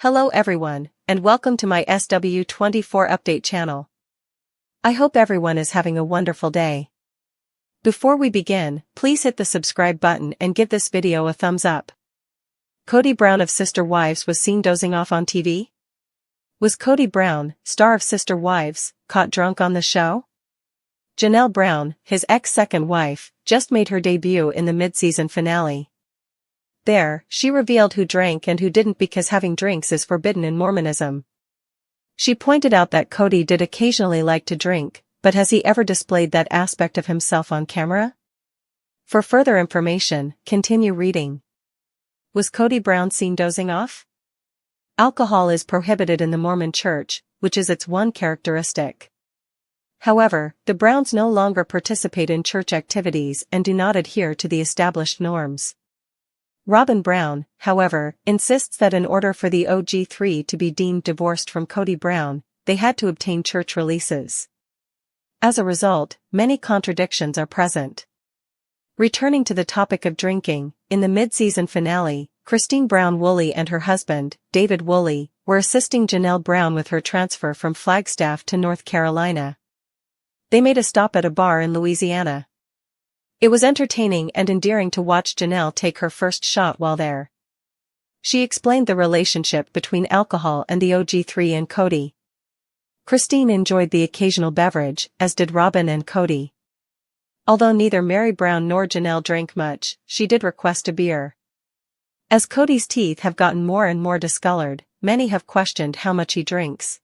Hello everyone, and welcome to my SW24 update channel. I hope everyone is having a wonderful day. Before we begin, please hit the subscribe button and give this video a thumbs up. Kody Brown of Sister Wives was seen dozing off on TV? Was Kody Brown, star of Sister Wives, caught drunk on the show? Janelle Brown, his ex-second wife, just made her debut in the mid-season finale. There, she revealed who drank and who didn't because having drinks is forbidden in Mormonism. She pointed out that Kody did occasionally like to drink, but has he ever displayed that aspect of himself on camera? For further information, continue reading. Was Kody Brown seen dozing off? Alcohol is prohibited in the Mormon Church, which is its one characteristic. However, the Browns no longer participate in church activities and do not adhere to the established norms. Robin Brown, however, insists that in order for the OG3 to be deemed divorced from Kody Brown, they had to obtain church releases. As a result, many contradictions are present. Returning to the topic of drinking, in the mid-season finale, Christine Brown Woolley and her husband, David Woolley, were assisting Janelle Brown with her transfer from Flagstaff to North Carolina. They made a stop at a bar in Louisiana. It was entertaining and endearing to watch Janelle take her first shot while there. She explained the relationship between alcohol and the OG3 and Kody. Christine enjoyed the occasional beverage, as did Robin and Kody. Although neither Mary Brown nor Janelle drank much, she did request a beer. As Kody's teeth have gotten more and more discolored, many have questioned how much he drinks.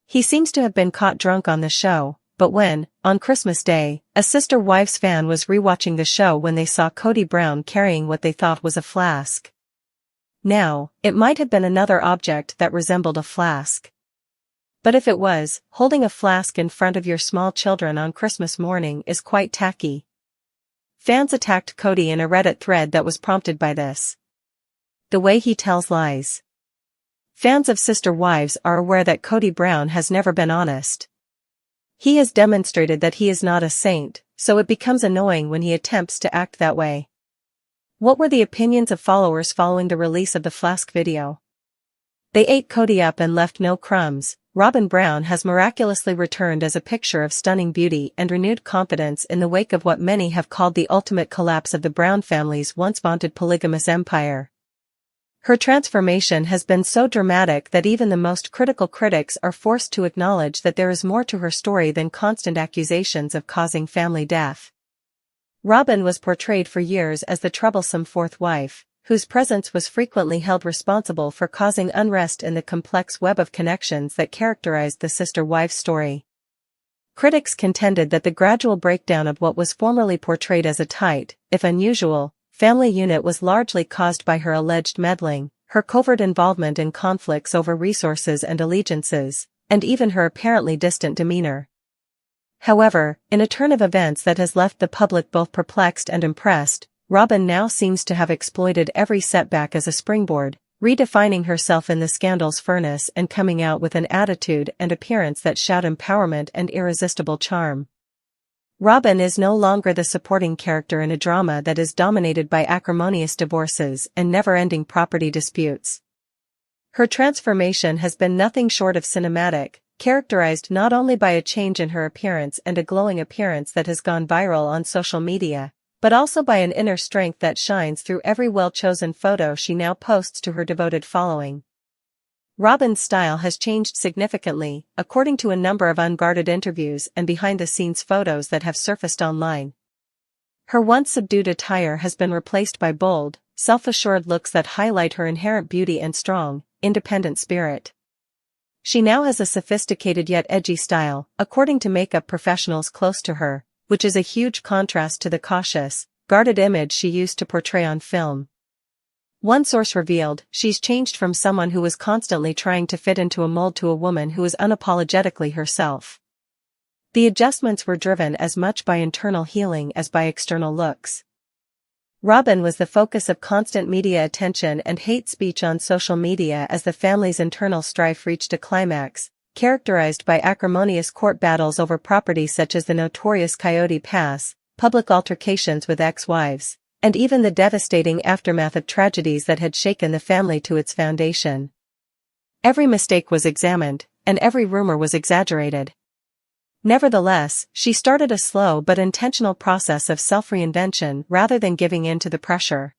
He seems to have been caught drunk on the show, but when, on Christmas Day, a Sister Wives fan was rewatching the show when they saw Kody Brown carrying what they thought was a flask. Now, it might have been another object that resembled a flask. But if it was, holding a flask in front of your small children on Christmas morning is quite tacky. Fans attacked Kody in a Reddit thread that was prompted by this. The way he tells lies. Fans of Sister Wives are aware that Kody Brown has never been honest. He has demonstrated that he is not a saint, so it becomes annoying when he attempts to act that way. What were the opinions of followers following the release of the flask video? They ate Kody up and left no crumbs. Robin Brown has miraculously returned as a picture of stunning beauty and renewed confidence in the wake of what many have called the ultimate collapse of the Brown family's once vaunted polygamous empire. Her transformation has been so dramatic that even the most critical critics are forced to acknowledge that there is more to her story than constant accusations of causing family death. Robin was portrayed for years as the troublesome fourth wife, whose presence was frequently held responsible for causing unrest in the complex web of connections that characterized the Sister Wives story. Critics contended that the gradual breakdown of what was formerly portrayed as a tight, if unusual, family unit was largely caused by her alleged meddling, her covert involvement in conflicts over resources and allegiances, and even her apparently distant demeanor. However, in a turn of events that has left the public both perplexed and impressed, Robin now seems to have exploited every setback as a springboard, redefining herself in the scandal's furnace and coming out with an attitude and appearance that shout empowerment and irresistible charm. Robin is no longer the supporting character in a drama that is dominated by acrimonious divorces and never-ending property disputes. Her transformation has been nothing short of cinematic, characterized not only by a change in her appearance and a glowing appearance that has gone viral on social media, but also by an inner strength that shines through every well-chosen photo she now posts to her devoted following. Robin's style has changed significantly, according to a number of unguarded interviews and behind-the-scenes photos that have surfaced online. Her once subdued attire has been replaced by bold, self-assured looks that highlight her inherent beauty and strong, independent spirit. She now has a sophisticated yet edgy style, according to makeup professionals close to her, which is a huge contrast to the cautious, guarded image she used to portray on film. One source revealed she's changed from someone who was constantly trying to fit into a mold to a woman who is unapologetically herself. The adjustments were driven as much by internal healing as by external looks. Robin was the focus of constant media attention and hate speech on social media as the family's internal strife reached a climax, characterized by acrimonious court battles over property such as the notorious Coyote Pass, public altercations with ex-wives, and even the devastating aftermath of tragedies that had shaken the family to its foundation. Every mistake was examined, and every rumor was exaggerated. Nevertheless, she started a slow but intentional process of self-reinvention rather than giving in to the pressure.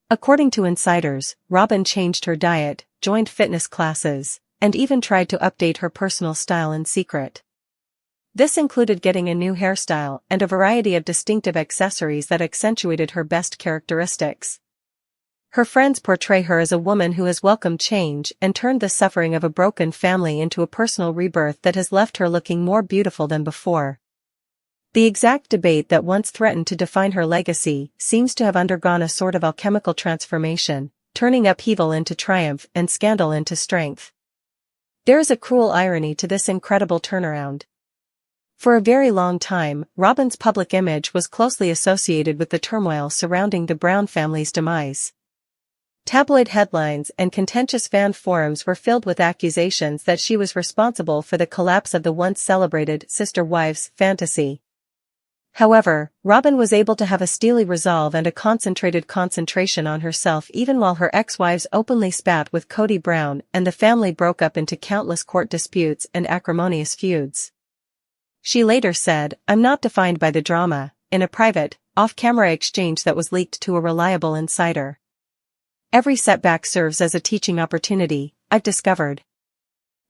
According to insiders, Robyn changed her diet, joined fitness classes, and even tried to update her personal style in secret. This included getting a new hairstyle and a variety of distinctive accessories that accentuated her best characteristics. Her friends portray her as a woman who has welcomed change and turned the suffering of a broken family into a personal rebirth that has left her looking more beautiful than before. The exact debate that once threatened to define her legacy seems to have undergone a sort of alchemical transformation, turning upheaval into triumph and scandal into strength. There is a cruel irony to this incredible turnaround. For a very long time, Robyn's public image was closely associated with the turmoil surrounding the Brown family's demise. Tabloid headlines and contentious fan forums were filled with accusations that she was responsible for the collapse of the once-celebrated sister-wives fantasy. However, Robyn was able to have a steely resolve and a concentrated concentration on herself even while her ex-wives openly spat with Kody Brown and the family broke up into countless court disputes and acrimonious feuds. She later said, "I'm not defined by the drama," in a private, off-camera exchange that was leaked to a reliable insider. "Every setback serves as a teaching opportunity, I've discovered."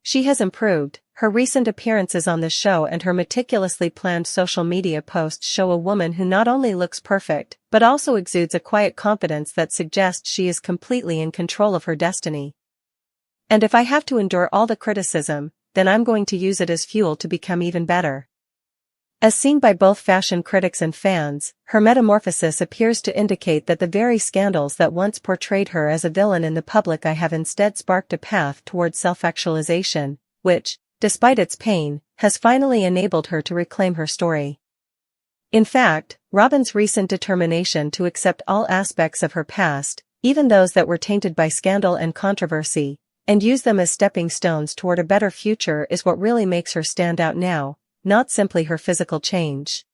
She has improved. Her recent appearances on the show and her meticulously planned social media posts show a woman who not only looks perfect, but also exudes a quiet confidence that suggests she is completely in control of her destiny. "And if I have to endure all the criticism, then I'm going to use it as fuel to become even better." As seen by both fashion critics and fans, her metamorphosis appears to indicate that the very scandals that once portrayed her as a villain in the public eye have instead sparked a path toward self-actualization, which, despite its pain, has finally enabled her to reclaim her story. In fact, Robyn's recent determination to accept all aspects of her past, even those that were tainted by scandal and controversy, and use them as stepping stones toward a better future is what really makes her stand out now, not simply her physical change.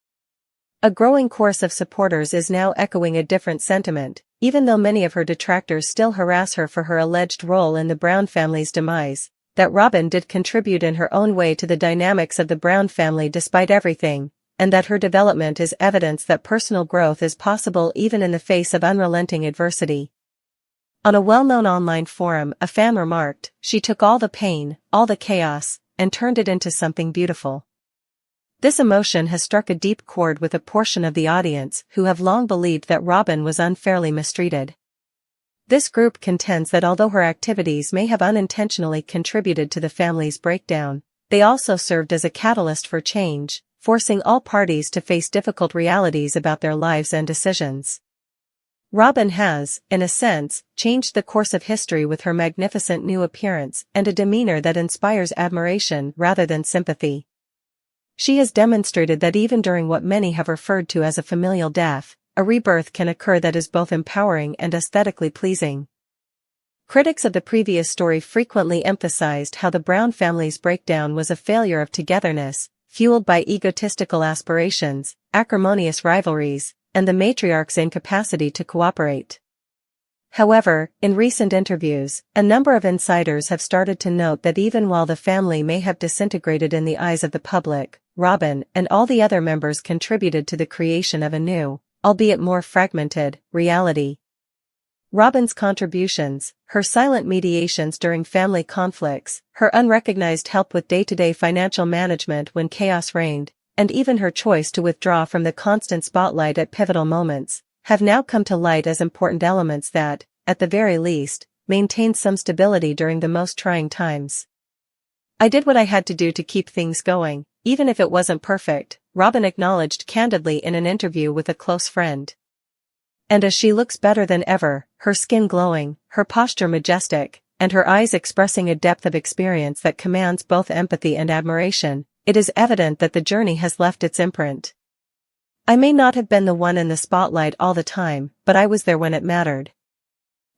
A growing chorus of supporters is now echoing a different sentiment, even though many of her detractors still harass her for her alleged role in the Brown family's demise, that Robyn did contribute in her own way to the dynamics of the Brown family despite everything, and that her development is evidence that personal growth is possible even in the face of unrelenting adversity. On a well-known online forum, a fan remarked, "She took all the pain, all the chaos, and turned it into something beautiful." This emotion has struck a deep chord with a portion of the audience who have long believed that Robyn was unfairly mistreated. This group contends that although her activities may have unintentionally contributed to the family's breakdown, they also served as a catalyst for change, forcing all parties to face difficult realities about their lives and decisions. Robyn has, in a sense, changed the course of history with her magnificent new appearance and a demeanor that inspires admiration rather than sympathy. She has demonstrated that even during what many have referred to as a familial death, a rebirth can occur that is both empowering and aesthetically pleasing. Critics of the previous story frequently emphasized how the Brown family's breakdown was a failure of togetherness, fueled by egotistical aspirations, acrimonious rivalries, and the matriarch's incapacity to cooperate. However, in recent interviews, a number of insiders have started to note that even while the family may have disintegrated in the eyes of the public, Robyn and all the other members contributed to the creation of a new, albeit more fragmented, reality. Robyn's contributions, her silent mediations during family conflicts, her unrecognized help with day-to-day financial management when chaos reigned, and even her choice to withdraw from the constant spotlight at pivotal moments, have now come to light as important elements that, at the very least, maintained some stability during the most trying times. "I did what I had to do to keep things going, even if it wasn't perfect," Robyn acknowledged candidly in an interview with a close friend. And as she looks better than ever, her skin glowing, her posture majestic, and her eyes expressing a depth of experience that commands both empathy and admiration, it is evident that the journey has left its imprint. "I may not have been the one in the spotlight all the time, but I was there when it mattered."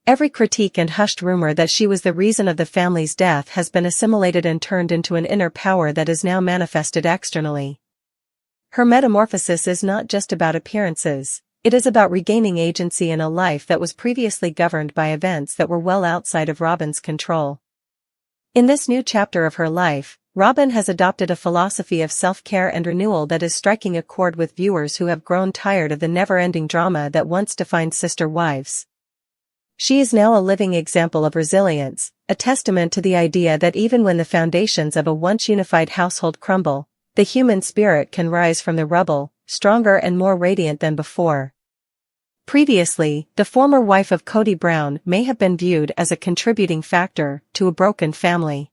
Every critique and hushed rumor that she was the reason of the family's death has been assimilated and turned into an inner power that is now manifested externally. Her metamorphosis is not just about appearances, it is about regaining agency in a life that was previously governed by events that were well outside of Robyn's control. In this new chapter of her life, Robin has adopted a philosophy of self-care and renewal that is striking a chord with viewers who have grown tired of the never-ending drama that once defined sister wives. She is now a living example of resilience, a testament to the idea that even when the foundations of a once unified household crumble, the human spirit can rise from the rubble, stronger and more radiant than before. Previously, the former wife of Kody Brown may have been viewed as a contributing factor to a broken family.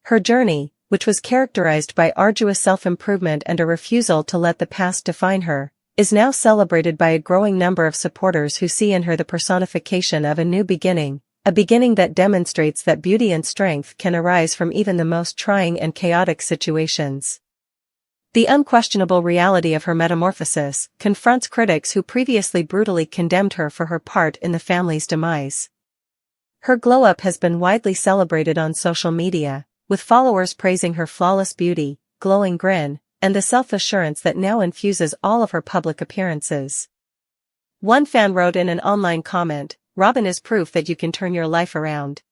Her journey, which was characterized by arduous self-improvement and a refusal to let the past define her, is now celebrated by a growing number of supporters who see in her the personification of a new beginning, a beginning that demonstrates that beauty and strength can arise from even the most trying and chaotic situations. The unquestionable reality of her metamorphosis confronts critics who previously brutally condemned her for her part in the family's demise. Her glow-up has been widely celebrated on social media, with followers praising her flawless beauty, glowing grin, and the self-assurance that now infuses all of her public appearances. One fan wrote in an online comment, "Robin is proof that you can turn your life around."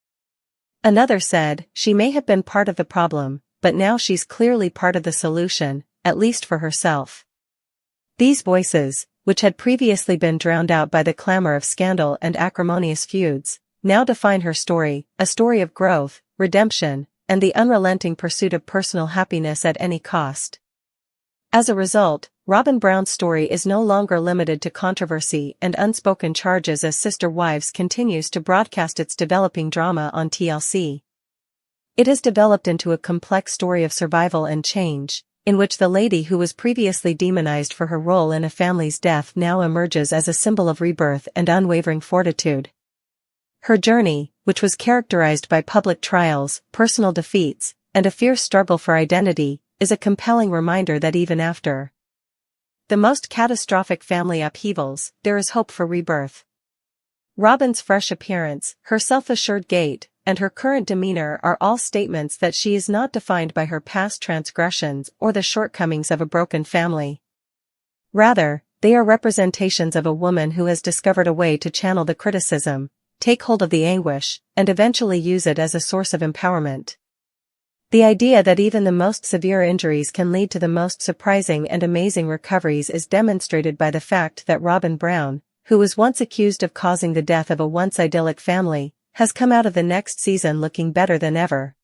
Another said, "She may have been part of the problem, but now she's clearly part of the solution, at least for herself." These voices, which had previously been drowned out by the clamor of scandal and acrimonious feuds, now define her story, a story of growth, redemption, and the unrelenting pursuit of personal happiness at any cost. As a result, Robin Brown's story is no longer limited to controversy and unspoken charges as Sister Wives continues to broadcast its developing drama on TLC. It has developed into a complex story of survival and change, in which the lady who was previously demonized for her role in a family's death now emerges as a symbol of rebirth and unwavering fortitude. Her journey, which was characterized by public trials, personal defeats, and a fierce struggle for identity, is a compelling reminder that even after the most catastrophic family upheavals, there is hope for rebirth. Robin's fresh appearance, her self-assured gait, and her current demeanor are all statements that she is not defined by her past transgressions or the shortcomings of a broken family. Rather, they are representations of a woman who has discovered a way to channel the criticism, take hold of the anguish, and eventually use it as a source of empowerment. The idea that even the most severe injuries can lead to the most surprising and amazing recoveries is demonstrated by the fact that Robin Brown, who was once accused of causing the death of a once idyllic family, has come out of the next season looking better than ever.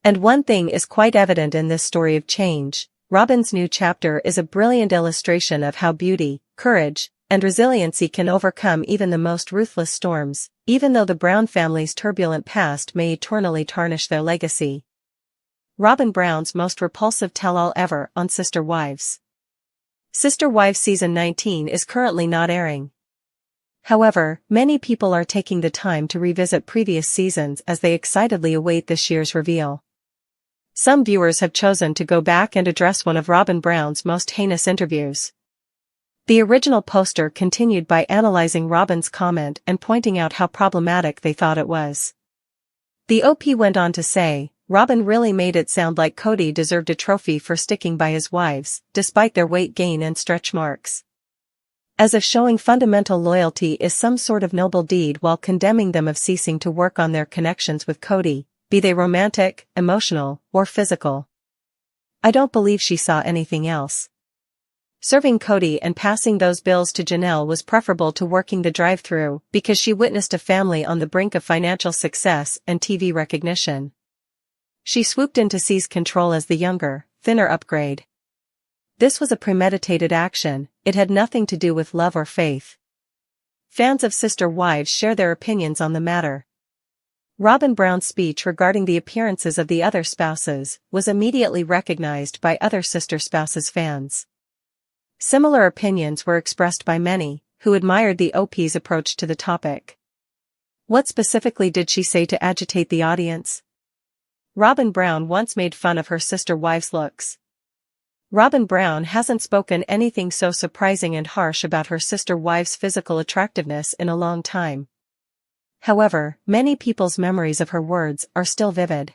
And one thing is quite evident in this story of change: Robin's new chapter is a brilliant illustration of how beauty, courage, and resiliency can overcome even the most ruthless storms, even though the Brown family's turbulent past may eternally tarnish their legacy. Robin Brown's most repulsive tell-all ever on Sister Wives. Sister Wives Season 19 is currently not airing. However, many people are taking the time to revisit previous seasons as they excitedly await this year's reveal. Some viewers have chosen to go back and address one of Robin Brown's most heinous interviews. The original poster continued by analyzing Robin's comment and pointing out how problematic they thought it was. The OP went on to say, "Robin really made it sound like Kody deserved a trophy for sticking by his wives, despite their weight gain and stretch marks. As if showing fundamental loyalty is some sort of noble deed while condemning them of ceasing to work on their connections with Kody, be they romantic, emotional, or physical. I don't believe she saw anything else. Serving Kody and passing those bills to Janelle was preferable to working the drive-thru because she witnessed a family on the brink of financial success and TV recognition. She swooped in to seize control as the younger, thinner upgrade. This was a premeditated action, it had nothing to do with love or faith." Fans of Sister Wives share their opinions on the matter. Robin Brown's speech regarding the appearances of the other spouses was immediately recognized by other sister spouses fans. Similar opinions were expressed by many, who admired the OP's approach to the topic. What specifically did she say to agitate the audience? Robin Brown once made fun of her sister wives' looks. Robin Brown hasn't spoken anything so surprising and harsh about her sister wives' physical attractiveness in a long time. However, many people's memories of her words are still vivid.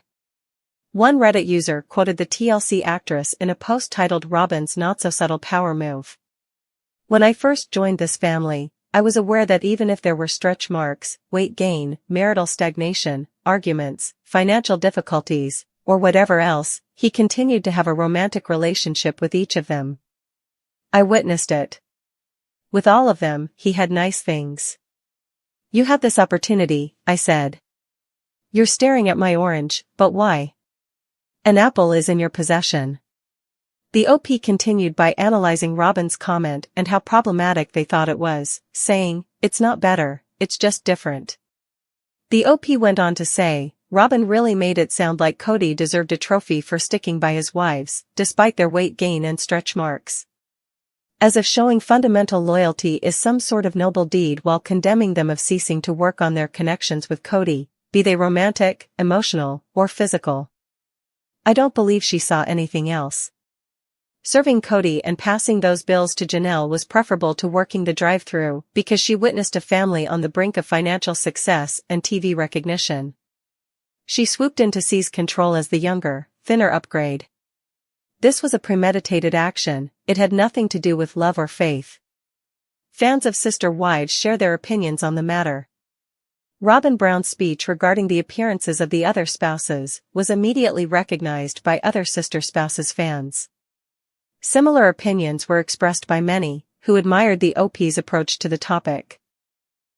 One Reddit user quoted the TLC actress in a post titled "Robin's Not-So-Subtle Power Move." "When I first joined this family, I was aware that even if there were stretch marks, weight gain, marital stagnation, arguments, financial difficulties, or whatever else, he continued to have a romantic relationship with each of them. I witnessed it. With all of them, he had nice things. You have this opportunity, I said. You're staring at my orange, but why? An apple is in your possession. The OP continued by analyzing Robin's comment and how problematic they thought it was, saying, "It's not better, it's just different." The OP went on to say, Robin really made it sound like Kody deserved a trophy for sticking by his wives, despite their weight gain and stretch marks. As if showing fundamental loyalty is some sort of noble deed while condemning them of ceasing to work on their connections with Kody, be they romantic, emotional, or physical. I don't believe she saw anything else. Serving Kody and passing those bills to Janelle was preferable to working the drive-thru because she witnessed a family on the brink of financial success and TV recognition. She swooped in to seize control as the younger, thinner upgrade. This was a premeditated action, it had nothing to do with love or faith. Fans of Sister Wives share their opinions on the matter. Robin Brown's speech regarding the appearances of the other spouses was immediately recognized by other sister spouses fans. Similar opinions were expressed by many, who admired the OP's approach to the topic.